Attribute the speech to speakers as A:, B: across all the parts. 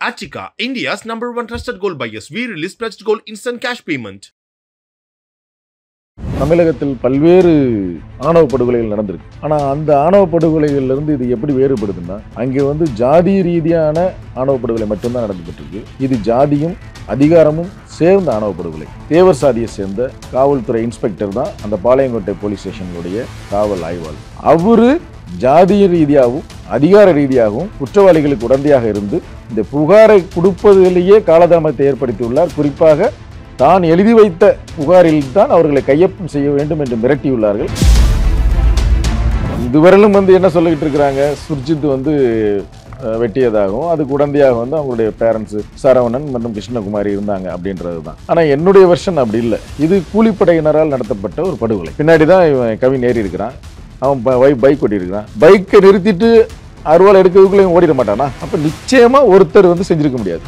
A: Achika, India's #1 trusted gold buyers. We release pledged gold instant cash payment.
B: தமிழகத்தில் பல்வேறு ஆணவ படுகொலைகள் நடந்திருக்கு. ஆனால் அந்த ஆணவ படுகொலைகள்லேருந்து இது எப்படி வேறுபடுதுன்னா, அங்கே ஜாதி ரீதியான ஆணவ படுகொலை மட்டும்தான் நடந்துகிட்டு. இது ஜாதியும் அதிகாரமும் சேர்ந்த ஆணவ படுகொலை. தேவர் சாதியை சேர்ந்த காவல்துறை இன்ஸ்பெக்டர் தான் அந்த பாளையங்கோட்டை போலீஸ் ஸ்டேஷனுடைய காவல் ஆய்வாளர். அவரு ஜாதிய ரீதியாகவும் அதிகார ரீதியாகவும் குற்றவாளிகளுக்கு உடந்தையாக இருந்து இந்த புகாரை கொடுப்பதிலேயே காலதாமத்தை ஏற்படுத்தியுள்ளார். குறிப்பாக தான் எழுதி வைத்த புகாரில் தான் அவர்களை கையொப்பம் செய்ய வேண்டும் என்று மிரட்டியுள்ளார்கள். இதுவரையிலும் என்ன சொல்லிக்கிட்டு இருக்கிறாங்க, சுர்ஜித் வெட்டியதாகவும் அதுக்கு உடந்தையாக அவங்களுடைய பேரண்ட்ஸ் சரவணன் மற்றும் கிருஷ்ணகுமாரி இருந்தாங்க அப்படின்றது தான். ஆனால் என்னுடைய வெர்ஷன் அப்படி இல்லை. இது கூலிப்படையினரால் நடத்தப்பட்ட ஒரு படுகொலை. பின்னாடி தான் இவன் கவின் ஏறி இருக்கிறான். அவன் பைக் ஓட்டியிருக்கிறான். பைக்கை நிறுத்திட்டு அருவாள் எடுக்கிறதுக்குள்ள ஓடிட மாட்டானா? அப்போ நிச்சயமாக ஒருத்தர் செஞ்சிருக்க முடியாது.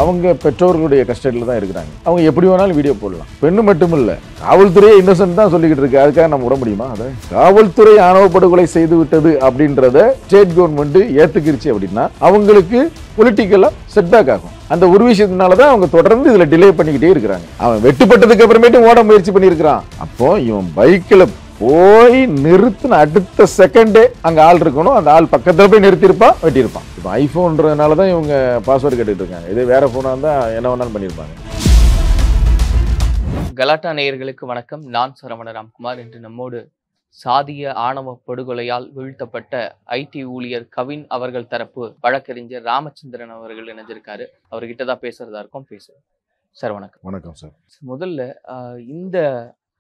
B: அவங்க பெற்றோர்களுடைய கஸ்டடியில் தான் இருக்கிறாங்க. அவங்க எப்படி வேணாலும் வீடியோ போடலாம். பெண்ணு மட்டும் இல்லை, காவல்துறையே இன்னசென்ட் தான் சொல்லிக்கிட்டு இருக்கு. அதுக்காக நம்ம விட முடியுமா? அதை காவல்துறை ஆணவ படுகொலை செய்து விட்டது அப்படின்றத ஸ்டேட் கவர்மெண்ட் ஏத்துக்கிருச்சு அப்படின்னா அவங்களுக்கு பொலிட்டிக்கலா செட்பேக் ஆகும். அந்த ஒரு விஷயத்தினால தான் அவங்க தொடர்ந்து இதுல டிலே பண்ணிக்கிட்டே இருக்கிறாங்க. அவன் வெட்டுப்பட்டதுக்கு அப்புறமேட்டு ஓட முயற்சி பண்ணியிருக்கிறான். அப்போ இவன் பைக்கில் போய் நிறுத்தின அடுத்த செகண்டே அங்க ஆள் இருக்கணும். அந்த ஆள் பக்கத்துல போய் நிறுத்திருப்பான், வெட்டியிருப்பான். இப்போ ஐபோன்றதுனால தான் இவங்க பாஸ்வேர்டு கேட்டுட்டு இருக்காங்க. இதே வேற போனா இருந்தா என்ன வேணாலும் பண்ணியிருப்பாங்க.
C: கலாட்டா நேயர்களுக்கு வணக்கம். நான் சரவண ராம்குமார். என்று நம்மோடு சாதிய ஆணவ படுகொலையால் வீழ்த்தப்பட்ட ஐடி ஊழியர் கவின் அவர்கள் தரப்பு வழக்கறிஞர் ராமச்சந்திரன் அவர்கள் இணைஞ்சிருக்காரு. அவர்கிட்ட தான் பேசுறதா இருக்கும். பேசுவோம் சார். வணக்கம்.
B: வணக்கம் சார்.
C: முதல்ல இந்த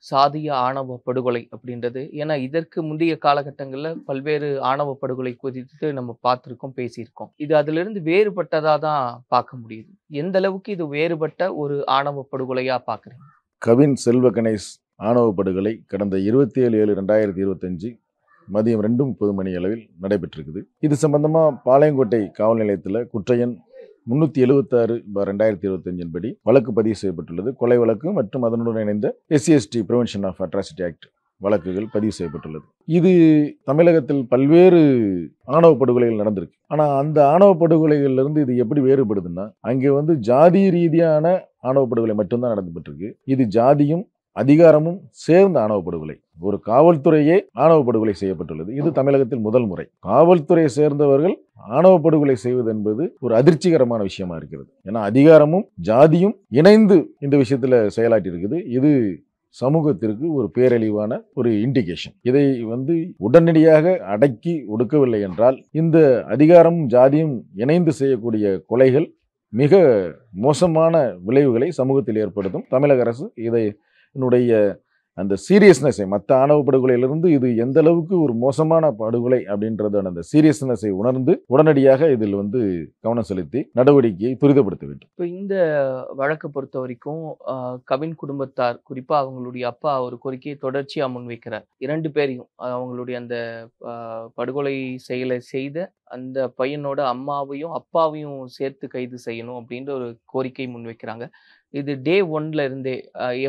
C: சாதிய ஆணவ படுகொலை அப்படின்றது, ஏன்னா இதற்கு முந்தைய காலகட்டங்களில் பல்வேறு ஆணவ படுகொலை குறித்து நம்ம பார்த்துருக்கோம், பேசியிருக்கோம். இது அதுல இருந்து வேறுபட்டதா தான் பார்க்க முடியுது. எந்த அளவுக்கு இது வேறுபட்ட ஒரு ஆணவ படுகொலையா பார்க்குறீங்க?
B: கவின் செல்வ கணேஷ் ஆணவ படுகொலை கடந்த 27/7/2025 மதியம் 2:30 அளவில் நடைபெற்றிருக்குது. இது சம்பந்தமா பாளையங்கோட்டை காவல் நிலையத்தில் குற்றையன் 376/2025 படி வழக்கு பதிவு செய்யப்பட்டுள்ளது. கொலை வழக்கு மற்றும் அதனுடன் இணைந்த SCST prevention of atrocity act வழக்குகள் பதிவு செய்யப்பட்டுள்ளது. இது தமிழகத்தில் பல்வேறு ஆணவ படுகொலைகள் நடந்திருக்கு. ஆனால் அந்த ஆணவ படுகொலைகள்லேருந்து இது எப்படி வேறுபடுதுன்னா, அங்கே ஜாதி ரீதியான ஆணவ படுகொலை மட்டும்தான் நடந்துபட்டிருக்கு. இது ஜாதியும் அதிகாரமும் சேர்ந்த ஆணவ படுகொலை. ஒரு காவல்துறையே ஆணவ படுகொலை செய்யப்பட்டுள்ளது. இது தமிழகத்தில் முதல் முறை. காவல்துறையை சேர்ந்தவர்கள் ஆணவ படுகொலை செய்வது என்பது ஒரு அதிர்ச்சிகரமான விஷயமா இருக்கிறது. ஏன்னா அதிகாரமும் ஜாதியும் இணைந்து இந்த விஷயத்துல செயலாற்றி இருக்குது. இது சமூகத்திற்கு ஒரு பேரழிவான ஒரு இண்டிகேஷன். இதை உடனடியாக அடக்கி ஒடுக்கவில்லை என்றால் இந்த அதிகாரமும் ஜாதியும் இணைந்து செய்யக்கூடிய கொலைகள் மிக மோசமான விளைவுகளை சமூகத்தில் ஏற்படுத்தும். தமிழக அரசு இதனுடைய அந்த சீரியஸ்னஸை, மற்ற ஆணவ படுகொலையிலிருந்து இது எந்த அளவுக்கு ஒரு மோசமான படுகொலை அப்படின்றதான அந்த சீரியஸ்னஸை உணர்ந்து உடனடியாக இதில் கவனம் செலுத்தி நடவடிக்கையை துரிதப்படுத்த வேண்டும்.
C: இப்போ இந்த வழக்கை பொறுத்த வரைக்கும் கவின் குடும்பத்தார், குறிப்பா அவங்களுடைய அப்பா ஒரு கோரிக்கையை தொடர்ச்சியா முன்வைக்கிறார். 2 பேரையும், அவங்களுடைய அந்த படுகொலை செயலை செய்த அந்த பையனோட அம்மாவையும் அப்பாவையும் சேர்த்து கைது செய்யணும் அப்படின்ற ஒரு கோரிக்கை முன்வைக்கிறாங்க. இது டே 1ல இருந்தே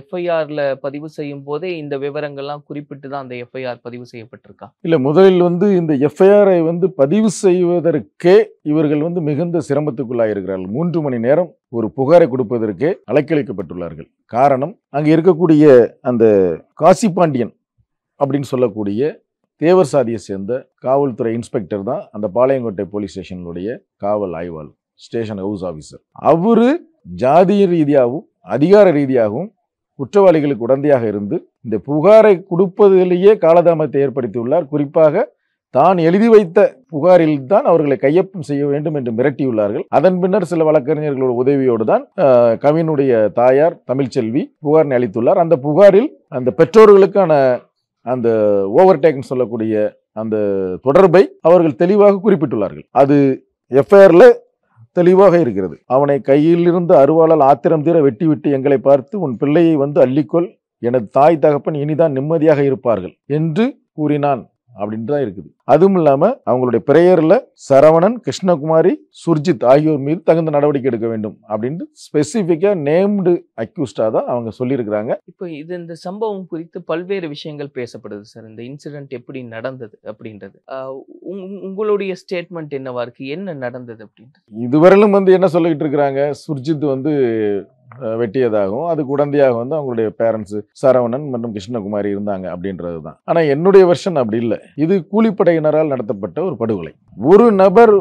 C: FIRல பதிவு செய்யும் போதே இந்த விவரங்கள்லாம் குறிப்பிட்டு தான் அந்த FIR பதிவு செய்யப்பட்டிருக்கா?
B: இல்ல, முதலில் இந்த FIR-ஐ பதிவு செய்வதற்கே இவர்கள் மிகுந்த சிரமத்துக்குள்ளாயிருக்கிறார்கள். 3 மணி நேரம் ஒரு புகாரை கொடுப்பதற்கே அலைக்கழிக்கப்பட்டுள்ளார்கள். காரணம், அங்கே இருக்கக்கூடிய அந்த காசி பாண்டியன் அப்படின்னு சொல்லக்கூடிய தேவர் சாதியை சேர்ந்த காவல்துறை இன்ஸ்பெக்டர் தான் அந்த பாளையங்கோட்டை போலீஸ் ஸ்டேஷனுடைய காவல் ஆய்வாளர், ஸ்டேஷன் ஹவுஸ் ஆஃபீஸர். அவரு ஜாதிய ரீதியாகவும் அதிகார ரீதியாகவும் குற்றவாளிகளுக்கு உடந்தையாக இருந்து இந்த புகாரை கொடுப்பதிலேயே காலதாமத்தை ஏற்படுத்தியுள்ளார். குறிப்பாக தான் எழுதி வைத்த புகாரில் தான் அவர்களை கையொப்பம் செய்ய வேண்டும் என்று மிரட்டியுள்ளார்கள். அதன் பின்னர் சில வழக்கறிஞர்களோட உதவியோடு தான் கவினுடைய தாயார் தமிழ்ச்செல்வி புகார் அளித்துள்ளார். அந்த புகாரில் அந்த பெற்றோர்களுக்கான அந்த ஓவர்டேக்னு சொல்லக்கூடிய அந்த தொடர்பை அவர்கள் தெளிவாக குறிப்பிட்டுள்ளார்கள். அது FIR-ல தெளிவாக இருக்கிறது. அவனை கையிலிருந்து அருவாளால் ஆத்திரம் தீர வெட்டிவிட்டு எங்களை பார்த்து உன் பிள்ளையை அள்ளிக்கொள், எனது தாய் தகப்பன் இனிதான் நிம்மதியாக இருப்பார்கள் என்று கூறினான் அப்படின்ட்டு தான் இருக்குது. அதுவும் இல்லாமல் அவங்களுடைய பிரேயரில் சரவணன், கிருஷ்ணகுமாரி, சுர்ஜித் ஆகியோர் மீது தகுந்த நடவடிக்கை எடுக்க வேண்டும் அப்படின்ட்டு ஸ்பெசிஃபிக்காக நேம்டு அக்யூஸ்டாக தான் அவங்க சொல்லியிருக்கிறாங்க.
C: இப்போ இந்த சம்பவம் குறித்து பல்வேறு விஷயங்கள் பேசப்படுது சார். இந்த இன்சிடென்ட் எப்படி நடந்தது அப்படின்றது உங்களுடைய ஸ்டேட்மெண்ட் என்னவா இருக்கு? என்ன நடந்தது அப்படின்றது
B: இதுவரையிலும் என்ன சொல்லிக்கிட்டு இருக்கிறாங்க, சுர்ஜித் வெட்டியதாகவும் அதுக்கு உடந்தையாக அவங்களுடைய பேரண்ட்ஸ் சரவணன் மற்றும் கிருஷ்ணகுமாரி இருந்தாங்க அப்படின்றது தான். ஆனால் என்னுடைய வெர்ஷன் அப்படி இல்லை. இது கூலிப்படையினரால் நடத்தப்பட்ட ஒரு படுகொலை. ஒரு நபர்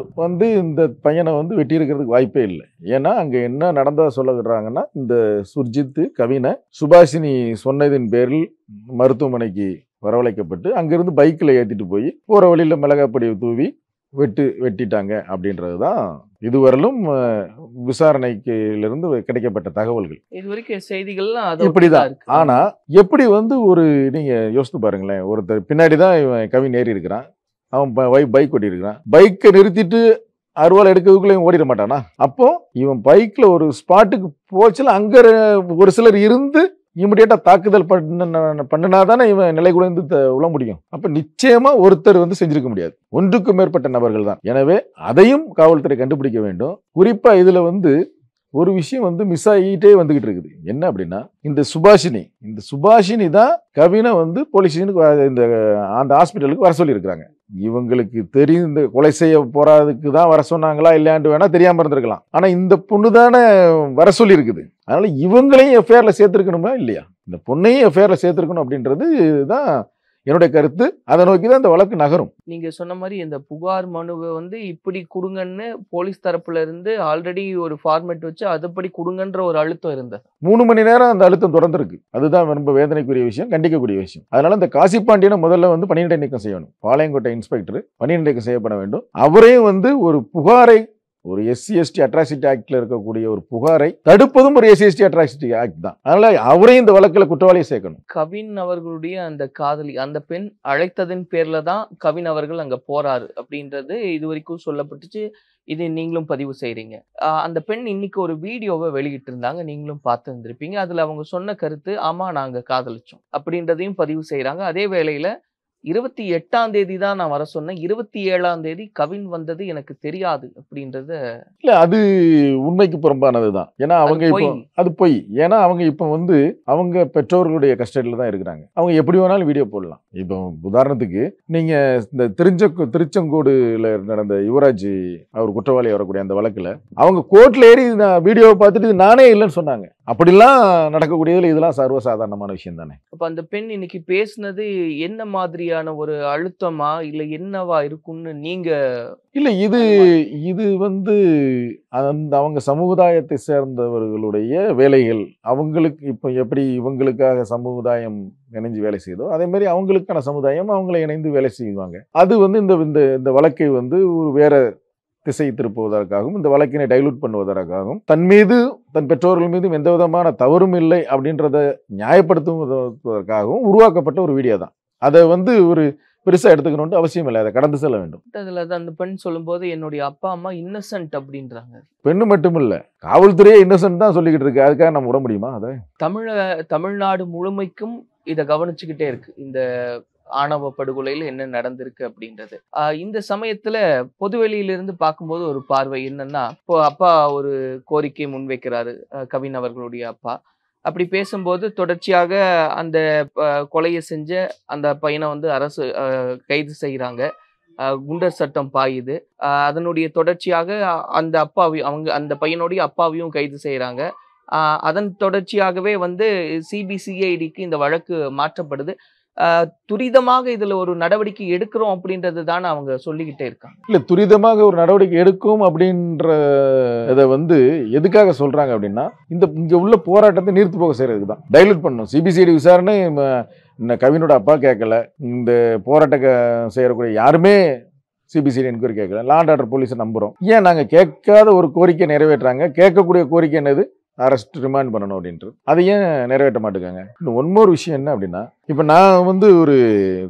B: இந்த பையனை வெட்டியிருக்கிறதுக்கு வாய்ப்பே இல்லை. ஏன்னா அங்கே என்ன நடந்ததா சொல்லுகிறாங்கன்னா, இந்த சுர்ஜித் கவினை சுபாஷினி சொன்னதின் பேரில் மருத்துவமனைக்கு வரவழைக்கப்பட்டு அங்கிருந்து பைக்கில் ஏற்றிட்டு போய் போகிற வழியில் மிளகாப்பொடியை தூவி வெட்டிட்டாங்க அப்படின்றது தான் இதுவரையிலும் விசாரணைக்கிலிருந்து கிடைக்கப்பட்ட தகவல்கள்.
C: இதுவரைக்கும் செய்திகள்லாம்
B: இப்படிதான். ஆனா எப்படி ஒரு நீங்க யோசித்து பாருங்களேன், ஒருத்தர் பின்னாடி தான் இவன் கவின் ஏறி இருக்கிறான், அவன் பைக் ஓட்டி இருக்கிறான், பைக்கை நிறுத்திட்டு அருவாள் எடுக்கிறதுக்குள்ள ஓடிட மாட்டானா? அப்போ இவன் பைக்ல ஒரு ஸ்பாட்டுக்கு போச்சுல அங்க ஒரு சிலர் இருந்து இமிடியேட்டா தாக்குதல் பண்ணினாதானே இவன் நிலை குலைந்து உள்ள முடியும். அப்ப நிச்சயமா ஒருத்தர் செஞ்சிருக்க முடியாது, ஒன்றுக்கும் மேற்பட்ட நபர்கள் தான். எனவே அதையும் காவல்துறை கண்டுபிடிக்க வேண்டும். குறிப்பா இதுல ஒரு விஷயம் மிஸ் ஆகிட்டே வந்துகிட்டு இருக்குது. என்ன அப்படின்னா, இந்த சுபாஷினி தான் கவினை போலீஸ் ஸ்டேஷனுக்கு அந்த ஹாஸ்பிட்டலுக்கு வர சொல்லி இருக்கிறாங்க. இவங்களுக்கு தெரிந்த கொலை செய்ய போறதுக்கு தான் வர சொன்னாங்களா இல்லையாண்டு வேணா தெரியாம இருந்திருக்கலாம். ஆனா இந்த பொண்ணு தானே வர சொல்லி இருக்குது. அதனால இவங்களையும் எஃப்ஐஆர்ல சேர்த்திருக்கணுமா இல்லையா? இந்த பொண்ணையும் எஃப்ஐஆர்ல சேர்த்திருக்கணும் அப்படின்றது தான் என்னுடைய கருத்து. அதை நோக்கி தான் இந்த வழக்கு நகரும்.
C: நீங்க சொன்ன மாதிரி இந்த புகார் மனுவை இப்படி கொடுங்கன்னு போலீஸ் தரப்புல இருந்து ஆல்ரெடி ஒரு ஃபார்மேட் வச்சு அதுபடி கொடுங்கன்ற ஒரு அழுத்தம் இருந்தது.
B: 3 மணி நேரம் அந்த அழுத்தம் தொடர்ந்துருக்கு. அதுதான் ரொம்ப வேதனைக்குரிய விஷயம், கண்டிக்கக்கூடிய விஷயம். அதனால இந்த காசிப்பாண்டியனை முதல்ல பணியிடை நீக்கம் செய்யணும். பாளையங்கோட்டை இன்ஸ்பெக்டர் பணியிடை நீக்கம் செய்யப்பட வேண்டும். அவரையும் ஒரு புகாரை, ஒரு SC/ST அட்ராசிட்டி ஆக்ட்ல இருக்கக்கூடிய ஒரு புகாரை தடுப்பதும் ஒரு SC/ST அட்ராசிட்டி ஆக்ட் தான். அதனால அவரையும் இந்த வழக்கில் குற்றவாளியை சேர்க்கணும்.
C: கவின் அவர்களுடைய அந்த காதலி, அந்த பெண் அழைத்ததின் பேர்ல தான் கவின் அவர்கள் அங்க போறாரு அப்படின்றது இது வரைக்கும் சொல்லப்பட்டுச்சு. இது நீங்களும் பதிவு செய்றீங்க. அந்த பெண் இன்னைக்கு ஒரு வீடியோவை வெளியிட்டு இருந்தாங்க, நீங்களும் பார்த்து இருந்திருப்பீங்க. அதுல அவங்க சொன்ன கருத்து, ஆமா நாங்க காதலிச்சோம் அப்படின்றதையும் பதிவு செய்யறாங்க. அதே வேளையில 28ஆம் தேதி தான் நான் வர சொன்னேன், 27ஆம் தேதி கவின் வந்தது எனக்கு தெரியாது அப்படின்றத.
B: இல்ல, அது உண்மைக்கு புறம்பானது தான். ஏன்னா அவங்க இப்போ அது பொய். ஏன்னா அவங்க இப்போ அவங்க பெற்றோர்களுடைய கஸ்டடியில தான் இருக்கிறாங்க. அவங்க எப்படி வேணாலும் வீடியோ போடலாம். இப்போ உதாரணத்துக்கு நீங்க இந்த திருச்செங்கோடுல நடந்த யுவராஜ் அவர் குற்றவாளி வரக்கூடிய அந்த வழக்குல அவங்க கோர்ட்ல ஏறி வீடியோவை பார்த்துட்டு நானே இல்லைன்னு சொன்னாங்க. அப்படிலாம் நடக்கக்கூடியதுல இதெல்லாம் சர்வசாதாரணமான விஷயம் தானே.
C: அப்ப அந்த பெண் இன்னைக்கு பேசுனது என்ன மாதிரியான ஒரு அழுத்தமா இல்ல என்னவா இருக்கும்னு நீங்க?
B: இல்ல, இது அவங்க சமுதாயத்தை சேர்ந்தவர்களுடைய வேலைகள். அவங்களுக்கு இப்போ எப்படி இவங்களுக்காக சமுதாயம் இணைஞ்சு வேலை செய்தோ அதே மாதிரி அவங்களுக்கான சமுதாயம் அவங்களை இணைந்து வேலை செய்வாங்க. அது இந்த வழக்கை ஒரு வேற திசை திருப்புவதற்காகவும் இந்த வழக்கினை டைலூட் பண்ணுவதற்காகவும் தன் பெற்றோர்கள் மீதும் எந்த விதமான தவறும் இல்லை அப்படின்றத நியாயப்படுத்துவதற்காகவும் உருவாக்கப்பட்ட ஒரு வீடியோ தான். அதை ஒரு பெருசா எடுத்துக்கணும்னு அவசியம் இல்லை, அதை கடந்து செல்ல வேண்டும்.
C: அதுல அந்த பெண் சொல்லும்போது என்னுடைய அப்பா அம்மா இன்னசென்ட் அப்படின்றாங்க.
B: பெண்ணு மட்டும் இல்ல, காவல்துறையே இன்னசென்ட் தான் சொல்லிக்கிட்டு இருக்கு. அதுக்காக நம்ம விட முடியுமா? அதை
C: தமிழ்நாடு முழுமைக்கும் இதை கவனிச்சுக்கிட்டே இருக்கு, இந்த ஆணவ படுகொலையில என்ன நடந்திருக்கு அப்படின்றது. இந்த சமயத்துல பொதுவெளியிலிருந்து பார்க்கும்போது ஒரு பார்வை என்னன்னா, இப்போ அப்பா ஒரு கோரிக்கை முன்வைக்கிறாரு, கவின் அவர்களுடைய அப்பா. அப்படி பேசும்போது தொடர்ச்சியாக அந்த கொலையை செஞ்ச அந்த பையனை அரசு கைது செய்யறாங்க, குண்டர் சட்டம் பாயுது. அதனுடைய தொடர்ச்சியாக அந்த பையனுடைய அப்பாவையும் கைது செய்யறாங்க. அதன் தொடர்ச்சியாகவே CBCIDக்கு இந்த வழக்கு மாற்றப்படுது. துரிதமாக இதுல ஒரு நடவடிக்கை எடுக்கிறோம் அப்படின்றது தான் அவங்க சொல்லிக்கிட்டே இருக்காங்க.
B: இல்ல, துரிதமாக ஒரு நடவடிக்கை எடுக்கும் அப்படின்ற இதை எதுக்காக சொல்றாங்க அப்படின்னா, இங்க உள்ள போராட்டத்தை நீர்த்து போக செய்யறதுக்கு தான். டைலூட் பண்ணணும். CBCID விசாரணை கவினோட அப்பா கேட்கல, இந்த போராட்ட செய்யக்கூடிய யாருமே CBCID என்கொயரி கேட்கல, லா அண்ட் ஆர்டர் போலீஸை நம்புறோம். ஏன் நாங்க கேட்காத ஒரு கோரிக்கை நிறைவேற்றாங்க, கேட்கக்கூடிய கோரிக்கை என்னது, அரெஸ்ட் ரிமாண்ட் பண்ணணும் அப்படின்ட்டு. அதை ஏன் நிறைவேற்ற மாட்டேங்காங்க? இன்னும் ஒன்மோர் விஷயம் என்ன அப்படின்னா, இப்போ நான் ஒரு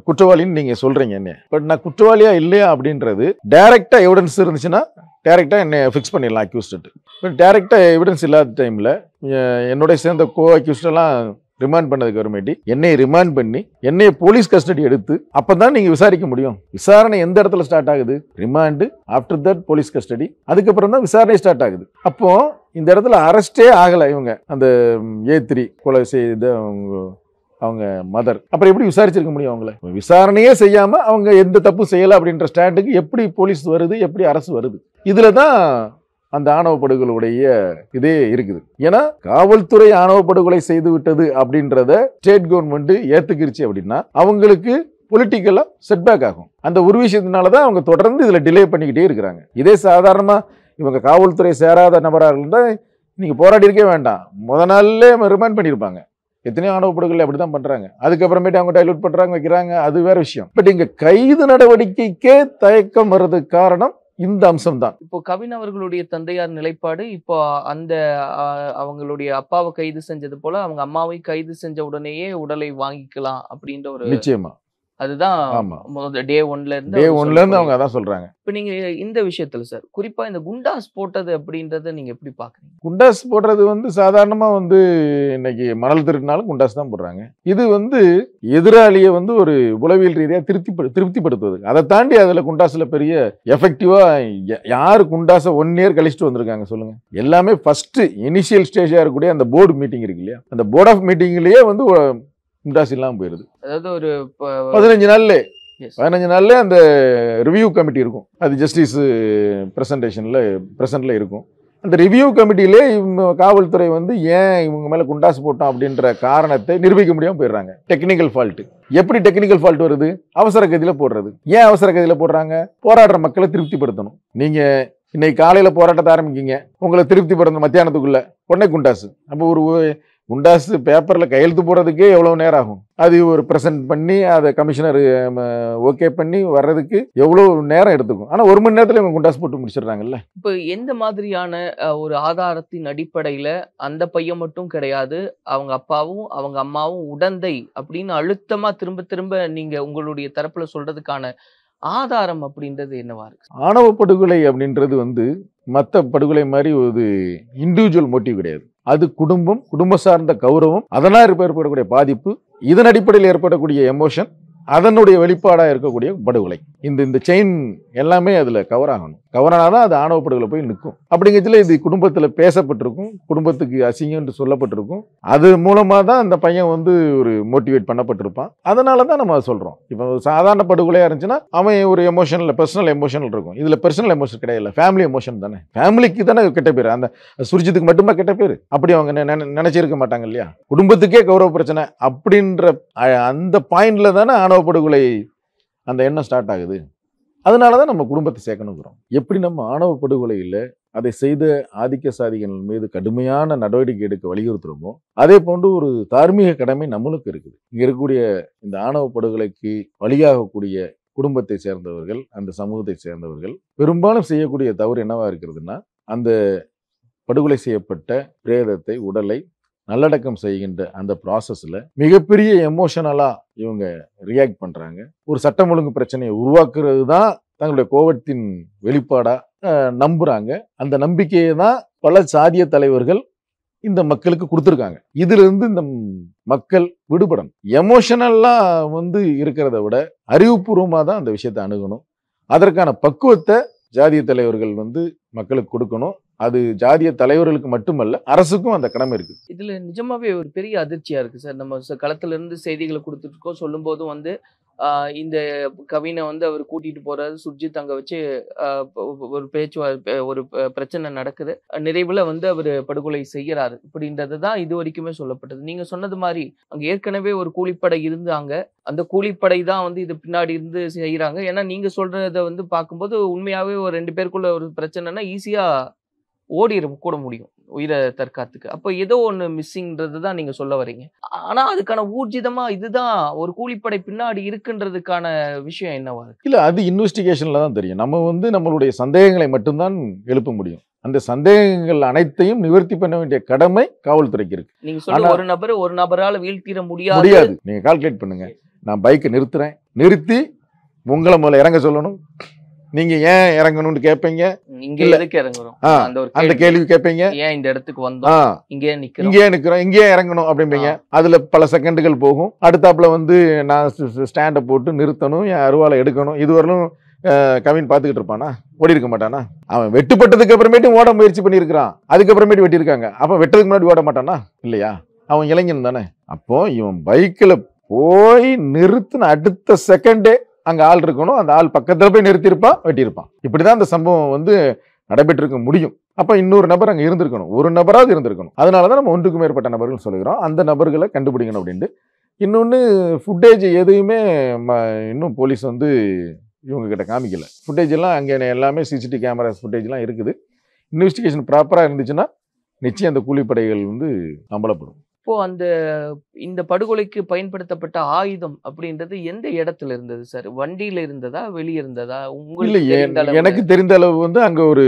B: குற்றவாளின்னு நீங்கள் சொல்கிறீங்க என்ன, பட் நான் குற்றவாளியா இல்லையா அப்படின்றது டைரெக்டாக எவிடன்ஸ் இருந்துச்சுன்னா டைரெக்டாக என்னை ஃபிக்ஸ் பண்ணிடலாம் அக்யூஸ்டு. பட் டைரெக்டாக எவிடன்ஸ் இல்லாத டைமில் என்னுடைய சேர்ந்த அக்யூஸ்டெல்லாம் ரிமாண்ட் பண்ணதுக்கு அப்புறமேட்டி என்னை ரிமாண்ட் பண்ணி என்னைய போலீஸ் கஸ்டடி எடுத்து அப்பதான் நீங்க விசாரிக்க முடியும். விசாரணை எந்த இடத்துல ஸ்டார்ட் ஆகுது? Remand, after that police custody, அதுக்கப்புறம் தான் விசாரணை ஸ்டார்ட் ஆகுது. அப்போ இந்த இடத்துல அரெஸ்டே ஆகலை இவங்க, அந்த A3 கொலை செய்த அவங்க மதர். அப்புறம் எப்படி விசாரிச்சிருக்க முடியும் அவங்கள? விசாரணையே செய்யாம அவங்க எந்த தப்பு செய்யலை அப்படின்ற ஸ்டாண்டுக்கு எப்படி போலீஸ் வருது, எப்படி அரசு வருது? இதுல தான் அந்த ஆணவ படுகொலையுடைய இதே இருக்குது. ஏன்னா காவல்துறை ஆணவ படுகொலை செய்து விட்டது அப்படின்றத ஸ்டேட் கவர்மெண்ட் ஏத்துக்கிருச்சு அப்படின்னா அவங்களுக்கு பொலிட்டிக்கலா செட்பேக் ஆகும். அந்த ஒரு விஷயத்தினாலதான் அவங்க தொடர்ந்து இதுல டிலே பண்ணிக்கிட்டே இருக்கிறாங்க. இதே சாதாரணமா இவங்க காவல்துறை சேராத நபராக இருந்தா நீங்க போராடி இருக்கே வேண்டாம், முத நாள்ல ரிமாண்ட் பண்ணியிருப்பாங்க. எத்தனையோ ஆணவ படுகொலை அப்படிதான் பண்றாங்க. அதுக்கப்புறமேட்டு அவங்க டைலூட் பண்றாங்க, வைக்கிறாங்க, அது வேற விஷயம். பட் இங்க கைது நடவடிக்கைக்கே தயக்கம் வர்றதுக்கு காரணம் இந்த அம்சம் தான்.
C: இப்போ கவின் அவர்களுடைய தந்தையார் நிலைப்பாடு, இப்போ அந்த அவங்களுடைய அப்பாவை கைது செஞ்சது போல அவங்க அம்மாவை கைது செஞ்ச உடனேயே உடலை வாங்கிக்கலாம் அப்படின்ற ஒரு
B: நிச்சயமா
C: அதுதான் டே ஒன்ல இருந்து
B: அவங்க அதான் சொல்றாங்க.
C: இப்ப நீங்க இந்த விஷயத்துல சார் குறிப்பா இந்த குண்டாஸ் போட்டது அப்படின்றத நீங்க எப்படி பாக்குறீங்க?
B: குண்டாஸ் போடுறது சாதாரணமா இன்னைக்கு மணல் திருட்டினாலும் குண்டாஸ் தான் போடுறாங்க. இது எதிராளியை ஒரு உளவியல் ரீதியா திருப்திப்படுத்துவது. அதை தாண்டி அதுல குண்டாஸ்ல பெரிய எஃபெக்டிவா யாரு குண்டாஸை 1 இயர் கழிச்சுட்டு வந்திருக்காங்க சொல்லுங்க? எல்லாமே ஃபர்ஸ்ட் இனிஷியல் ஸ்டேஜா இருக்கக்கூடிய அந்த போர்டு மீட்டிங் இருக்கு இல்லையா, அந்த போர்ட் ஆஃப் மீட்டிங்லயே குண்டாஸ் இல்லாம போயிருது.
C: அதாவது ஒரு
B: 15 நாள்ல அந்த ரிவ்யூ கமிட்டி இருக்கும், அது ஜஸ்டிஸ் பிரசன்ட்ல இருக்கும். அந்த ரிவ்யூ கமிட்டியிலே காவல்துறை ஏன் இவங்க மேல குண்டாஸ் போட்டோம் அப்படின்ற காரணத்தை நிரூபிக்க முடியாம போயிடுறாங்க. Technical fault. எப்படி டெக்னிக்கல் ஃபால்ட் வருது? அவசர கதியில போடுறது. ஏன் அவசர கதியில போடுறாங்க? போராடுற மக்களை திருப்திப்படுத்தணும். நீங்க இன்னைக்கு காலையில போராட்டத்தை ஆரம்பிக்கீங்க, உங்களை திருப்திப்படுத்தணும் மத்தியானத்துக்குள்ள, உடனே குண்டாஸ். அப்போ ஒரு குண்டாஸ் பேப்பர்ல கையெழுத்து போடுறதுக்கே எவ்வளவு நேரம் ஆகும்? அது ஒரு பிரசன்ட் பண்ணி அதை கமிஷனர் ஓகே பண்ணி வர்றதுக்கு எவ்வளவு நேரம் எடுத்துக்கும். ஆனா 1 மணி நேரத்துல இவங்க குண்டாஸ் போட்டு முடிச்சிடுறாங்கல்ல.
C: இப்போ எந்த மாதிரியான ஒரு ஆதாரத்தின் அடிப்படையில அந்த பையன் மட்டும் கிடையாது, அவங்க அப்பாவும் அவங்க அம்மாவும் உடந்தை அப்படின்னு அழுத்தமா திரும்ப திரும்ப நீங்க உங்களுடைய தரப்புல சொல்றதுக்கான ஆதாரம் அப்படின்றது என்னவா இருக்கு?
B: ஆணவ படுகொலை அப்படின்றது மற்ற படுகொலை மாதிரி ஒரு இண்டிவிஜுவல் மோட்டிவ் கிடையாது. அது குடும்ப சார்ந்த கௌரவம், அதனால் ஏற்படக்கூடிய பாதிப்பு, இதன் அடிப்படையில் ஏற்படக்கூடிய எமோஷன், அதனுடைய வெளிப்பாடா இருக்கக்கூடிய படுகொலை. இந்த செயின் எல்லாமே அதுல கவர் ஆகணும். கவர் ஆனாதான் அது ஆணவ படுகொலை போய் நிற்கும். அப்படிங்கிறதுல இது குடும்பத்துல பேசப்பட்டிருக்கும், குடும்பத்துக்கு அசிங்கம் என்று சொல்லப்பட்டிருக்கும். அது மூலமா தான் அந்த பையன் ஒரு மோட்டிவேட் பண்ணப்பட்டிருப்பான். அதனாலதான் நம்ம சொல்றோம். இப்போ சாதாரண படுகொலையா இருந்துச்சுன்னா அவன் ஒரு எமோஷனல் பர்சனல் எமோஷனல் இருக்கும். இதுல பர்சனல் எமோஷன் கிடையாது, ஃபேமிலி எமோஷன் தானே. ஃபேமிலிக்கு தானே கெட்ட பேர், அந்த சுர்ஜித்துக்கு மட்டுமா கெட்ட பேர்? அப்படி அவங்க நினைச்சிருக்க மாட்டாங்க இல்லையா? குடும்பத்துக்கே கௌரவ பிரச்சனை அப்படின்ற அந்த பாயிண்ட்ல தானே ஆணவ படுகொலை அந்த எண்ணம் ஸ்டார்ட் ஆகுது. அதனாலதான் நம்ம குடும்பத்தை சேர்க்கணுங்கிறோம். எப்படி நம்ம ஆணவ படுகொலையில் அதை செய்த ஆதிக்க சாதிகள் மீது கடுமையான நடவடிக்கை எடுக்க வலியுறுத்துறோமோ, அதே போன்று ஒரு தார்மீக கடமை நம்மளுக்கு இருக்குது. இங்க இருக்கக்கூடிய இந்த ஆணவ படுகொலைக்கு வழியாகக்கூடிய குடும்பத்தை சேர்ந்தவர்கள், அந்த சமூகத்தை சேர்ந்தவர்கள் பெரும்பாலும் செய்யக்கூடிய தவறு என்னவா இருக்கிறதுனா, அந்த படுகொலை செய்யப்பட்ட பிரேதத்தை, உடலை நல்லடக்கம் செய்கின்ற அந்த ப்ராசஸ்ல மிகப்பெரிய எமோஷனலா இவங்க ரியாக்ட் பண்றாங்க. ஒரு சட்டம் ஒழுங்கு பிரச்சனையை உருவாக்குறது தான் தங்களுடைய கோபத்தின் வெளிப்பாடா நம்புறாங்க. அந்த நம்பிக்கையை தான் பல சாதிய தலைவர்கள் இந்த மக்களுக்கு கொடுத்துருக்காங்க. இதுல இருந்து இந்த மக்கள் விடுபடணும். எமோஷனலா இருக்கிறத விட அறிவுபூர்வமா தான் அந்த விஷயத்தை அணுகணும். அதற்கான பக்குவத்தை ஜாதிய தலைவர்கள் மக்களுக்கு கொடுக்கணும். அது ஜாதிய தலைவர்களுக்கு மட்டுமல்ல, அரசுக்கும் அந்த கடமை இருக்கு.
C: இதுல நிஜமாவே ஒரு பெரிய அதிர்ச்சியா இருக்கு சார். நம்ம களத்துல இருந்து செய்திகளை கொடுத்துட்டு இருக்கோம். சொல்லும் போதும் இந்த கவினை அவர் கூட்டிட்டு போறாரு, சுர்ஜித் அங்க வச்சு ஒரு ஒரு பிரச்சனை நடக்குது. நிறைவுல அவர் படுகொலை செய்யறாரு அப்படின்றதுதான் இது வரைக்குமே சொல்லப்பட்டது. நீங்க சொன்னது மாதிரி அங்க ஏற்கனவே ஒரு கூலிப்படை இருந்தாங்க. அந்த கூலிப்படை தான் இது பின்னாடி இருந்து செய்யறாங்க. ஏன்னா நீங்க சொல்றத பார்க்கும்போது உண்மையாவே ஒரு 2 பேருக்குள்ள ஒரு பிரச்சனைனா ஈஸியா கூட முடியும் உயிரை தற்காத்துக்கு. அப்போ ஏதோ ஒண்ணு மிஸ்ஸிங்ன்றது தான் நீங்க சொல்ல வரீங்க. ஆனா அதுக்கான ஊர்ஜிதமா இதுதான் ஒரு கூலிப்படை பின்னாடி இருக்குன்றதுக்கான விஷயம் என்னவா இருக்கு?
B: இல்ல, அது இன்வெஸ்டிகேஷன்ல தான் தெரியும். நம்ம நம்மளுடைய சந்தேகங்களை மட்டும்தான் எழுப்ப முடியும். அந்த சந்தேகங்கள் அனைத்தையும் நிவர்த்தி பண்ண வேண்டிய கடமை காவல்துறைக்கு இருக்கு.
C: நீங்க சொல்ல ஒரு நபரால வீழ்த்திட முடியாது.
B: நீங்க கால்குலேட் பண்ணுங்க. நான் பைக்கை நிறுத்தி உங்களை முதல்ல இறங்க சொல்லணும், நீங்க ஏன் இறங்கணும்னு கேட்பீங்க,
C: இங்க
B: இல்ல.
C: எதுக்கு இறங்குறோம்
B: ஆ,
C: அந்த ஒரு
B: அந்த
C: கேள்வி.
B: கேள்வி கேட்பீங்க.
C: ஏன் இந்த இடத்துக்கு
B: ஆ,
C: வந்தோம், இங்கே நிக்கிறோம்.
B: இங்கே நிக்கிறோம், இங்கே இறங்கணும் அப்படிம்பீங்க. அதுல பல செகண்டுகள் போகும். அடுத்தாப்புல வந்து நான் ஸ்டாண்டை போட்டு நிறுத்தணும், என் அருவாளை எடுக்கணும். இதுவரையிலும் கவின் பார்த்துக்கிட்டு இருப்பானா? ஓடி இருக்க மாட்டானா? அவன் வெட்டுப்பட்டதுக்கு அப்புறமேட்டு ஓட முயற்சி பண்ணியிருக்கிறான், அதுக்கப்புறமேட்டு வெட்டியிருக்காங்க. அப்ப வெட்டதுக்கு முன்னாடி ஓட மாட்டானா? இல்லையா? அவன் இளைஞன் தானே. அப்போ இவன் பைக்கில் போய் நிறுத்தின அடுத்த செகண்டே அங்க ஆள் இருக்கணும், அந்த ஆள் பக்கத்துல போய் நிறுத்தியிருப்பான், வெட்டியிருப்பான். இப்படிதான் அந்த சம்பவம் வந்து நடைபெற்றிருக்க முடியும். அப்ப இன்னொரு நபர் அங்க இருந்திருக்கணும், ஒரு நபராவது இருந்திருக்கணும். அதனாலதான் நம்ம ஒன்றுக்கு மேற்பட்ட நபர்கள் சொல்லுகிறோம், அந்த நபர்களை கண்டுபிடிக்கணும் அப்படின்ட்டு. இன்னொன்னு, ஃபுட்டேஜ் எதையுமே இன்னும் போலீஸ் வந்து இவங்க கிட்ட காமிக்கல. ஃபுட்டேஜ் எல்லாம் அங்கே எல்லாமே சிசிடிவி கேமராஸ் ஃபுட்டேஜ்லாம் இருக்குது. இன்வெஸ்டிகேஷன் ப்ராப்பராக இருந்துச்சுன்னா நிச்சயம் அந்த கூலிப்படைகள் வந்து அம்பலப்படும்.
C: இப்போ இந்த படுகொலைக்கு பயன்படுத்தப்பட்ட ஆயுதம் அப்படின்றது எந்த இடத்துல இருந்தது சார்? வண்டியில இருந்ததா, வெளியே இருந்ததா?
B: இல்லையே, எனக்கு தெரிந்த அளவு வந்து அங்க ஒரு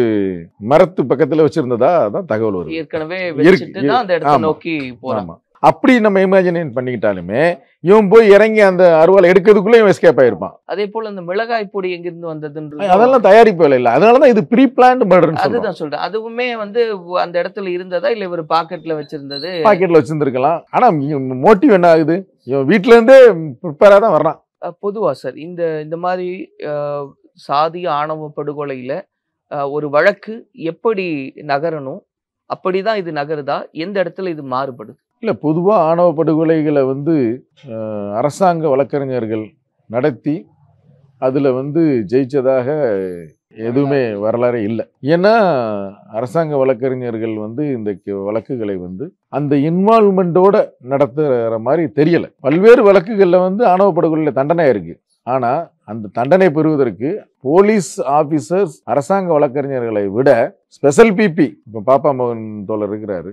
B: மரத்து பக்கத்துல வச்சிருந்ததா தான் தகவல் வருது.
C: ஏற்கனவே வச்சுட்டு தான் அந்த இடத்தை நோக்கி போறாங்க.
B: அப்படி நம்ம இமேஜினேட் பண்ணிக்கிட்டாலுமே இவன் போய் இறங்கி அந்த அருவாளை எடுக்கிறதுக்குள்ள இவன் எஸ்கேப் ஆயிருப்பான்.
C: அதே போல அந்த மிளகாய் பொடி எங்கிருந்து வந்ததுன்றது
B: அதெல்லாம் தயாரிப்பு வேலை இல்லை, அதனாலதான் இது ப்ரீ பிளான்ட் மர்டர்.
C: அதுதான் சொல்றேன். அதுவுமே வந்து அந்த இடத்துல இருந்ததா, இல்ல இவர் பாக்கெட்ல வச்சிருந்தது?
B: பாக்கெட்ல வச்சிருந்திருக்கலாம். ஆனா மோட்டிவ் என்ன ஆகுது? இவன் வீட்டுல இருந்தே ப்ரிப்பேரா தான் வர்றான்.
C: பொதுவா சார் இந்த மாதிரி சாதி ஆணவ படுகொலையில ஒரு வழக்கு எப்படி நகரணும், அப்படிதான் இது நகருதா? எந்த இடத்துல இது மாறுபடுது?
B: இல்லை, பொதுவாக ஆணவ படுகொலைகளை வந்து அரசாங்க வழக்கறிஞர்கள் நடத்தி அதில் வந்து ஜெயிச்சதாக எதுவுமே வரலாறே இல்லை. ஏன்னா அரசாங்க வழக்கறிஞர்கள் வந்து இந்த வழக்குகளை வந்து அந்த இன்வால்மெண்ட்டோட நடத்துகிற மாதிரி தெரியலை. பல்வேறு வழக்குகளில் வந்து ஆணவ படுகொலையில் தண்டனை இருக்கு. ஆனால் அந்த தண்டனை பெறுவதற்கு போலீஸ் ஆஃபீஸர்ஸ் அரசாங்க வழக்கறிஞர்களை விட ஸ்பெஷல் பிபி, இப்போ பாப்பா மோகன் தோழர் இருக்கிறாரு,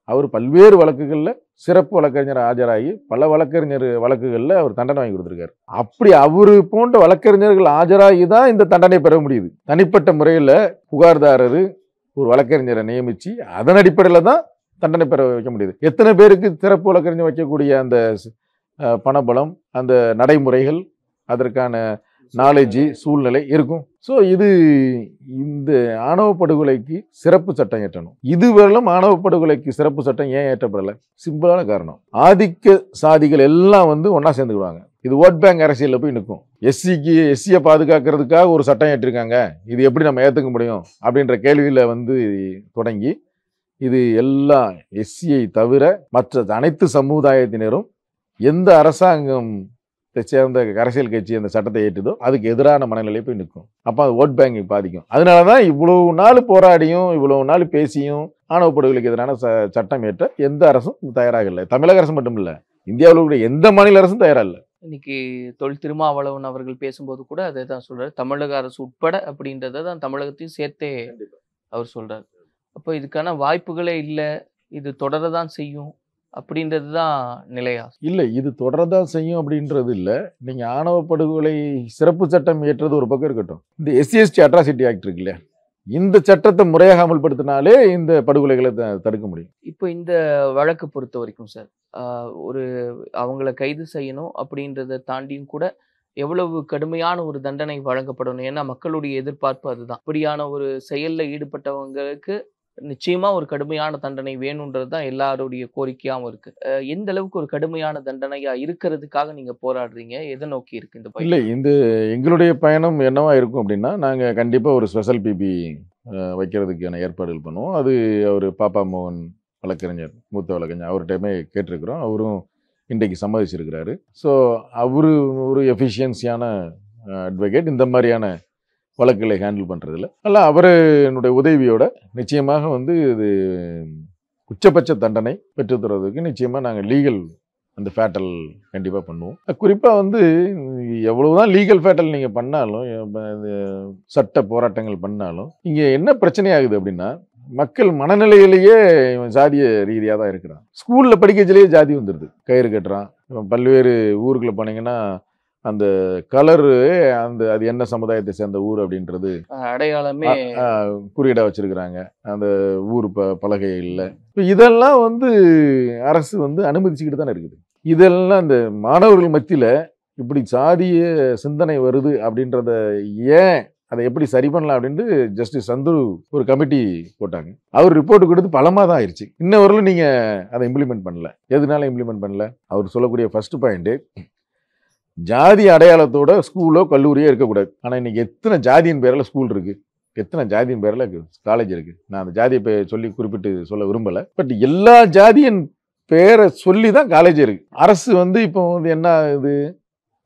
B: அவர் பல்வேறு வழக்குகளில் சிறப்பு வழக்கறிஞர் ஆஜராகி பல வழக்குகளில் அவர் தண்டனை வாங்கி கொடுத்துருக்காரு. அப்படி அவர் போன்ற வழக்கறிஞர்கள் ஆஜராகி தான் இந்த தண்டனை பெற முடியுது. தனிப்பட்ட முறையில் புகார்தாரர் ஒரு வழக்கறிஞரை நியமித்து அதன் அடிப்படையில் தான் தண்டனை பெற வைக்க முடியுது. எத்தனை பேருக்கு சிறப்பு வழக்கறிஞர் வைக்கக்கூடிய அந்த பணபலம், அந்த நடைமுறைகள், அதற்கான நாலேஜ், சூழ்நிலை இருக்கும். ஸோ இது இந்த ஆணவ படுகொலைக்கு சிறப்பு சட்டம் ஏற்றணும். இதுவரையிலும் ஆணவ படுகொலைக்கு சிறப்பு சட்டம் ஏன் ஏற்றப்படலை? சிம்பிளான காரணம், ஆதிக்க சாதிகள் எல்லாம் வந்து ஒன்றா சேர்ந்துக்கிடுவாங்க. இது ஓட் பேங்க் அரசியலில் போய் நிற்கும். எஸ்சியை பாதுகாக்கிறதுக்காக ஒரு சட்டம் ஏற்றிருக்காங்க, இது எப்படி நம்ம ஏற்றுக்க முடியும் அப்படின்ற கேள்வியில் வந்து தொடங்கி இது எல்லா எஸ்சியை தவிர மற்ற அனைத்து சமுதாயத்தினரும் எந்த அரசாங்கம் சேர்ந்த அரசியல் கட்சி அந்த சட்டத்தை ஏற்றுதோ அதுக்கு எதிரான மனநிலை போய் நிற்கும். அப்போ அது ஓட் பேங்கை பாதிக்கும். அதனால தான் இவ்வளவு நாள் போராடியும் இவ்வளவு நாள் பேசியும் ஆணவ படுகொலைக்கு எதிரான சட்டம் ஏற்ற எந்த அரசும் தயாராக இல்லை. தமிழக அரசு மட்டும் இல்லை, இந்தியாவில் கூட எந்த மாநில அரசும் தயாராக இல்லை.
C: இன்னைக்கு தொல் திருமாவளவன் அவர்கள் பேசும்போது கூட அதை தான் சொல்றாரு, தமிழக அரசு உட்பட அப்படின்றத தான் தமிழகத்தையும் சேர்த்தே அவர் சொல்றாரு. அப்போ இதுக்கான வாய்ப்புகளே இல்லை, இது தொடரதான் செய்யும் அப்படின்றது தான் நிலையா? இல்லை,
B: இது தொடரதான் செய்யும் அப்படின்றது இல்லை. நீங்கள் ஆணவ படுகொலை சிறப்பு சட்டம் ஏற்றது ஒரு பக்கம் இருக்கட்டும், இந்த எஸ்சிஎஸ்டி அட்ராசிட்டி ஆக்ட் இருக்கு இல்லையா, இந்த சட்டத்தை முறையாக அமல்படுத்தினாலே இந்த படுகொலைகளை தடுக்க முடியும்.
C: இப்போ இந்த வழக்கு பொறுத்த வரைக்கும் சார், ஒரு அவங்கள கைது செய்யணும் அப்படின்றத தாண்டியும் கூட எவ்வளவு கடுமையான ஒரு தண்டனை வழங்கப்படணும்? ஏன்னா மக்களுடைய எதிர்பார்ப்பு அதுதான். அப்படியான ஒரு செயல்ல ஈடுபட்டவங்களுக்கு நிச்சயமா ஒரு கடுமையான தண்டனை வேணும்ன்றது தான் எல்லாருடைய கோரிக்கையாவும் இருக்கு. எந்த அளவுக்கு ஒரு கடுமையான தண்டனையா இருக்கிறதுக்காக நீங்க போராடுறீங்க? எதை நோக்கி இருக்கு இந்த பயணம்?
B: இல்லை, இந்த எங்களுடைய பயணம் என்னவா இருக்கும் அப்படின்னா, நாங்கள் கண்டிப்பாக ஒரு ஸ்பெஷல் பிபி வைக்கிறதுக்கான ஏற்பாடுகள் பண்ணுவோம். அது அவர் பாப்பா மோகன் வழக்கறிஞர், மூத்த வழக்கறிஞர், அவர்கிட்டயுமே கேட்டிருக்கிறோம். அவரும் இன்றைக்கு சம்மதிச்சிருக்கிறாரு. ஸோ அவரு ஒரு எஃபிஷியன்சியான அட்வொகேட், இந்த மாதிரியான வழக்குகளை ஹேண்டில் பண்ணுறதில்ல. அல்ல, அவருடைய உதவியோட நிச்சயமாக வந்து இது உச்சபட்ச தண்டனை பெற்றுத்தருவதற்கு நிச்சயமாக நாங்கள் லீகல் அந்த ஃபேட்டல் கண்டிப்பாக பண்ணுவோம். குறிப்பாக வந்து எவ்வளவுதான் லீகல் ஃபேட்டல் நீங்கள் பண்ணாலும், சட்ட போராட்டங்கள் பண்ணாலும், இங்கே என்ன பிரச்சனையாகுது அப்படின்னா, மக்கள் மனநிலையிலேயே இவன் சாதிய ரீதியாக தான் இருக்கிறான். ஸ்கூலில் படிக்கச்சிலேயே ஜாதி வந்துடுது, கயிறு கட்டுறான். பல்வேறு ஊருக்குள்ள போனீங்கன்னா அந்த கலரு, அது என்ன சமுதாயத்தை சேர்ந்த ஊர் அப்படின்றது
C: அடையாளமே
B: குறியீடா வச்சிருக்கிறாங்க அந்த ஊர் பலகையில். இப்போ இதெல்லாம் வந்து அரசு வந்து அனுமதிச்சுக்கிட்டு தானே இருக்குது. இதெல்லாம் இந்த மாணவர்கள் மத்தியில் இப்படி சாதிய சிந்தனை வருது அப்படின்றத ஏன் அதை எப்படி சரி பண்ணலாம் அப்படின்ட்டு ஜஸ்டிஸ் சந்துரு ஒரு கமிட்டி போட்டாங்க. அவர் ரிப்போர்ட் கொடுத்து பல மாதம் ஆயிடுச்சு. இன்ன வரலும் நீங்கள் அதை இம்ப்ளிமெண்ட் பண்ணல. எதனால இம்ப்ளிமெண்ட் பண்ணல? அவர் சொல்லக்கூடிய ஃபர்ஸ்ட் பாயிண்ட்டு, ஜாதி அடையாளத்தோட ஸ்கூலோ கல்லூரியோ இருக்கக்கூடாது. ஆனால் இன்னைக்கு எத்தனை ஜாதியின் பேரில் ஸ்கூல் இருக்குது, எத்தனை ஜாதியின் பேரில் காலேஜ் இருக்குது. நான் அந்த ஜாதியை சொல்லி குறிப்பிட்டு சொல்ல விரும்பலை. பட் எல்லா ஜாதியின் பேரை சொல்லி தான் காலேஜ் இருக்குது. அரசு இப்போ என்ன இது,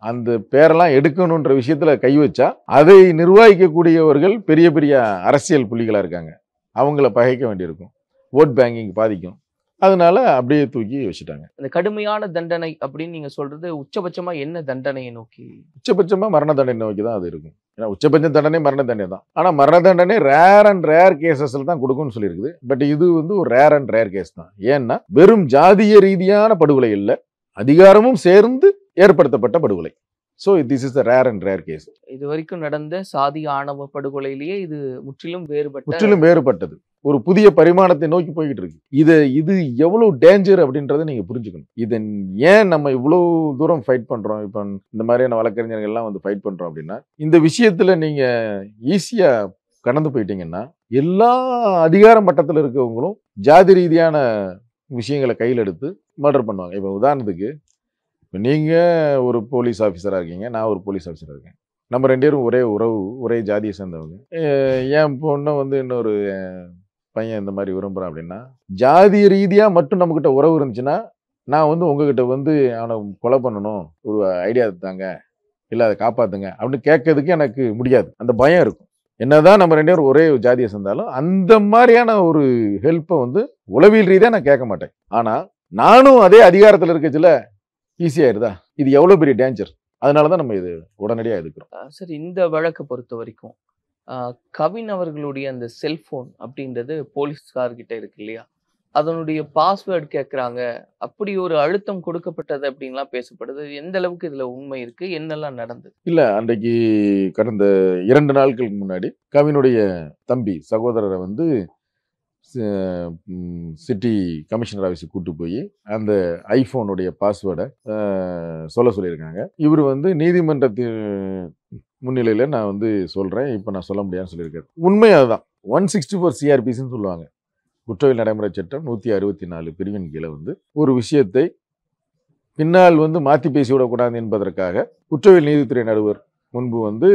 B: அந்த பேரெல்லாம் எடுக்கணுன்ற விஷயத்துல கை வச்சா அதை நிர்வகிக்கக்கூடியவர்கள் பெரிய பெரிய அரசியல் புள்ளிகளா இருக்காங்க. அவங்கள பகைக்க வேண்டியிருக்கும். ஓட் பேங்கிங் பாதிக்கும். அதனால அப்படியே தூக்கி வச்சுட்டாங்க.
C: இந்த கடுமையான தண்டனை அப்படின்னு நீங்க சொல்றது உச்சபட்சமா என்ன தண்டனையை நோக்கி?
B: உச்சபட்சமா மரண தண்டனை நோக்கி தான் அது இருக்கும். ஏன்னா உச்சபட்ச தண்டனை மரண தண்டனை தான். ஆனா மரண தண்டனை ரேர் அண்ட் ரேர் கேசஸ்ல தான் கொடுக்கும்னு சொல்லியிருக்குது. பட் இது ஒரு ரேர் அண்ட் ரேர் கேஸ் தான். ஏன்னா வெறும் ஜாதிய ரீதியான படுகொலை இல்லை, அதிகாரமும் சேர்ந்து ஏற்படுத்தப்பட்ட படுகொலை. So this is the rare and rare case.
C: இது வரைக்கும் நடந்த சாதி ஆணவ படுகொலையிலேயே இது முற்றிலும்
B: வேறுபட்டது. ஒரு புதிய பரிமாணத்தை நோக்கி போய்கிட்டு இருக்கு. இது எவ்வளவு டேஞ்சர் அப்படின்றத நீங்க புரிஞ்சுக்கணும். இதை ஏன் நம்ம இவ்வளவு தூரம் ஃபைட் பண்றோம், இப்போ இந்த மாதிரியான வழக்கறிஞர்கள் எல்லாம் ஃபைட் பண்றோம் அப்படின்னா, இந்த விஷயத்துல நீங்க ஈஸியா கடந்து போயிட்டீங்கன்னா எல்லா அதிகார மட்டத்தில் இருக்கவங்களும் ஜாதி ரீதியான விஷயங்களை கையில் எடுத்து மர்டர் பண்ணுவாங்க. இப்போ உதாரணத்துக்கு, இப்போ நீங்கள் ஒரு போலீஸ் ஆஃபீஸராக இருக்கீங்க, நான் ஒரு போலீஸ் ஆஃபீஸராக இருக்கேன். நம்ம 2 பேரும் ஒரே உறவு, ஒரே ஜாதியை சேர்ந்தவங்க. என் பொண்ணை இன்னொரு பையன் இந்த மாதிரி விரும்புகிறான் அப்படின்னா, ஜாதி ரீதியாக மட்டும் நம்மக்கிட்ட உறவு இருந்துச்சுன்னா, நான் உங்ககிட்ட அவனை கொலை பண்ணணும், ஒரு ஐடியா தாங்க, இல்லை அதை காப்பாற்றுங்க அப்படின்னு கேட்கறதுக்கு எனக்கு முடியாது. அந்த பயம் இருக்கும். என்னதான் நம்ம 2 பேரும் ஒரே ஜாதியை சேர்ந்தாலும் அந்த மாதிரியான ஒரு ஹெல்ப்பை உளவியல் ரீதியாக நான் கேட்க மாட்டேன். ஆனால் நானும் அதே அதிகாரத்தில் இருக்கச்சுல ஈஸியாயிருதா? இது எவ்வளோ பெரிய டேஞ்சர். அதனால தான் நம்ம இது உடனடியாக எடுக்கிறோம்.
C: சரி, இந்த வழக்கை பொறுத்த வரைக்கும் கவின் அவர்களுடைய அந்த செல்போன் அப்படின்றது போலீஸ்கார்கிட்ட இருக்கு இல்லையா, அதனுடைய பாஸ்வேர்டு கேட்குறாங்க, அப்படி ஒரு அழுத்தம் கொடுக்கப்பட்டது அப்படின்லாம் பேசப்படுது. எந்த அளவுக்கு இதில் உண்மை இருக்கு, என்னெல்லாம் நடந்தது?
B: இல்லை, அன்றைக்கு கடந்த 2 நாட்களுக்கு முன்னாடி கவினுடைய தம்பி சகோதரரை சிட்டி கமிஷனர் ஆஃபீஸுக்கு கூட்டு போய் அந்த ஐஃபோனுடைய பாஸ்வேர்டை சொல்லியிருக்காங்க. இவர் நீதிமன்றத்தின் முன்னிலையில் நான் சொல்கிறேன், இப்போ நான் சொல்ல முடியாதுன்னு சொல்லியிருக்காரு. உண்மை அதுதான். 164 CRPCன்னு சொல்லுவாங்க, குற்றவியல் நடைமுறை சட்டம் 164 பிரிவின் கீழே ஒரு விஷயத்தை பின்னால் மாற்றி பேசிவிடக்கூடாது என்பதற்காக குற்றவியல் நீதித்துறை நடுவர் முன்பு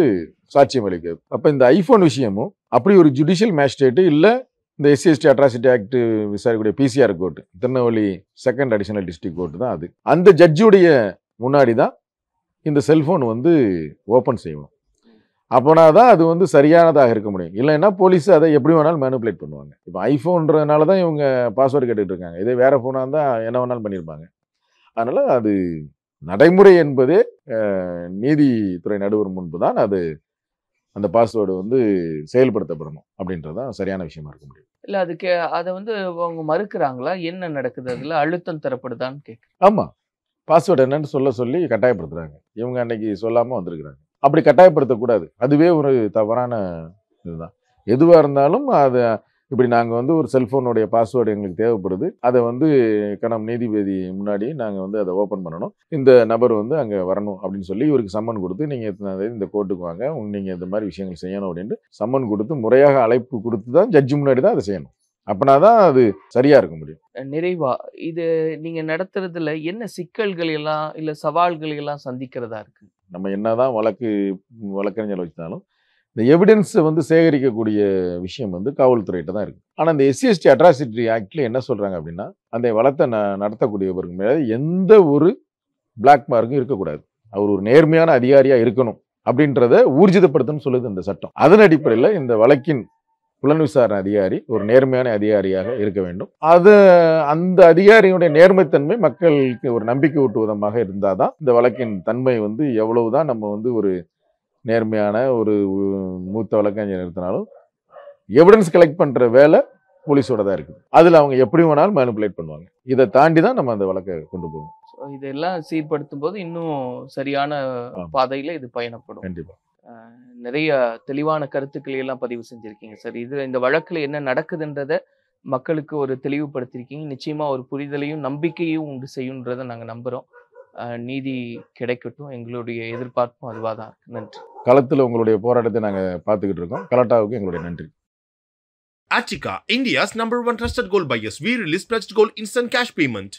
B: சாட்சியம் அளிக்கிறது. அப்போ இந்த ஐஃபோன் விஷயமும் அப்படி ஒரு ஜுடிஷியல் மேஜிஸ்ட்ரேட்டு இல்லை, இந்த SC/ST அட்ராசிட்டி ஆக்ட் விசாரிக்கக்கூடிய PCR court, Tirunelveli 2nd additional district court தான் அது. அந்த ஜட்ஜுடைய முன்னாடி தான் இந்த செல்ஃபோன் ஓப்பன் செய்வோம். அப்போனா தான் அது சரியானதாக இருக்க முடியும். இல்லைன்னா போலீஸ் அதை எப்படி வேணாலும் மேனிப்புலேட் பண்ணுவாங்க. இப்போ ஐஃபோன்றதுனால தான் இவங்க பாஸ்வேர்டு கேட்டுட்டு இருக்காங்க. இதே வேற ஃபோனாக இருந்தால் என்ன வேணாலும் பண்ணியிருப்பாங்க. அதனால் அது நடைமுறை என்பதே நீதித்துறை நடுவர் முன்பு தான் அந்த பாஸ்வேர்டு செயல்படுத்தப்படணும் அப்படின்றதான் சரியான விஷயமா இருக்க முடியும்.
C: இல்லை, அதுக்கு அதை அவங்க மறுக்கிறாங்களா? என்ன நடக்குது? அதில் அழுத்தம் தரப்படுதான்னு கேட்குறேன்.
B: ஆமாம், பாஸ்வேர்டு என்னன்னு சொல்லி கட்டாயப்படுத்துகிறாங்க. இவங்க அன்னைக்கு சொல்லாமல் வந்திருக்கிறாங்க. அப்படி கட்டாயப்படுத்தக்கூடாது. அதுவே ஒரு தவறான இதுதான். எதுவாக இருந்தாலும் அதை இப்படி நாங்கள் ஒரு செல்ஃபோனுடைய பாஸ்வேர்டு எங்களுக்கு தேவைப்படுது, அதை கணம் நீதிபதி முன்னாடி நாங்கள் அதை ஓப்பன் பண்ணணும், இந்த நபர் அங்கே வரணும் அப்படின்னு சொல்லி இவருக்கு சம்மன் கொடுத்து, நீங்கள் இந்த கோர்ட்டுக்கு வாங்க, நீங்கள் இந்த மாதிரி விஷயங்கள் செய்யணும் அப்படின்ட்டு சம்மன் கொடுத்து முறையாக அழைப்பு கொடுத்து தான் ஜட்ஜி முன்னாடி தான் அதை செய்யணும். அப்படின்னா தான் அது சரியாக இருக்க முடியும்.
C: நிறைவா, இது நீங்கள் நடத்துறதுல என்ன சிக்கல்கள் எல்லாம் இல்லை சவால்கள் எல்லாம் சந்திக்கிறதா இருக்கு?
B: நம்ம என்னதான் வழக்கறிஞர் வச்சாலும் இந்த எவிடன்ஸை சேகரிக்கக்கூடிய விஷயம் காவல்துறையிட்ட தான் இருக்குது. ஆனால் இந்த SC/ST அட்ராசிட்டி ஆக்டில் என்ன சொல்கிறாங்க அப்படின்னா, அந்த வழக்கை நடத்தக்கூடியவருக்கு மேலே எந்த ஒரு பிளாக் மார்க்கும் இருக்கக்கூடாது, அவர் ஒரு நேர்மையான அதிகாரியாக இருக்கணும் அப்படின்றத ஊர்ஜிதப்படுத்தணும்னு சொல்லுது இந்த சட்டம். அதன் அடிப்படையில் இந்த வழக்கின் புலன் விசாரணை அதிகாரி ஒரு நேர்மையான அதிகாரியாக இருக்க வேண்டும். அந்த அதிகாரியுடைய நேர்மைத்தன்மை மக்களுக்கு ஒரு நம்பிக்கை ஊட்டும் விதமாக இருந்தால் தான் இந்த வழக்கின் தன்மை எவ்வளவுதான் நம்ம ஒரு நேர்மையான ஒரு மூத்த வழக்கறிஞர் நிறுத்தினாலும் எவிடன்ஸ் கலெக்ட் பண்ணுற வேலை போலீஸோட தான் இருக்குது. அதில் அவங்க எப்படி வேணாலும் மேனிப்புலேட் பண்ணுவாங்க. இதை தாண்டி தான் நம்ம அந்த வழக்கை கொண்டு போவோம்.
C: இதெல்லாம் சீர்படுத்தும் போது இன்னும் சரியான பாதையில் இது பயணப்படும்.
B: கண்டிப்பாக.
C: நிறைய தெளிவான கருத்துக்களை எல்லாம் பதிவு செஞ்சுருக்கீங்க சார். இது இந்த வழக்கில் என்ன நடக்குதுன்றதை மக்களுக்கு ஒரு தெளிவுபடுத்திருக்கீங்க. நிச்சயமாக ஒரு புரிதலையும் நம்பிக்கையும் உண்டு செய்யுன்றதை நாங்கள் நம்புகிறோம். நீதி கிடைக்கட்டும், எங்களுடைய எதிர்பார்ப்பும் அதுவாக தான் இருக்கு. நன்றி.
B: களத்தில் உங்களுடைய போராட்டத்தை நாங்கள் பார்த்துக்கிட்டு இருக்கோம். கலாட்டாவுக்கு எங்களுடைய நன்றி.
A: Attica, India's #1 trusted gold buyers. We release pledged gold instant cash payment.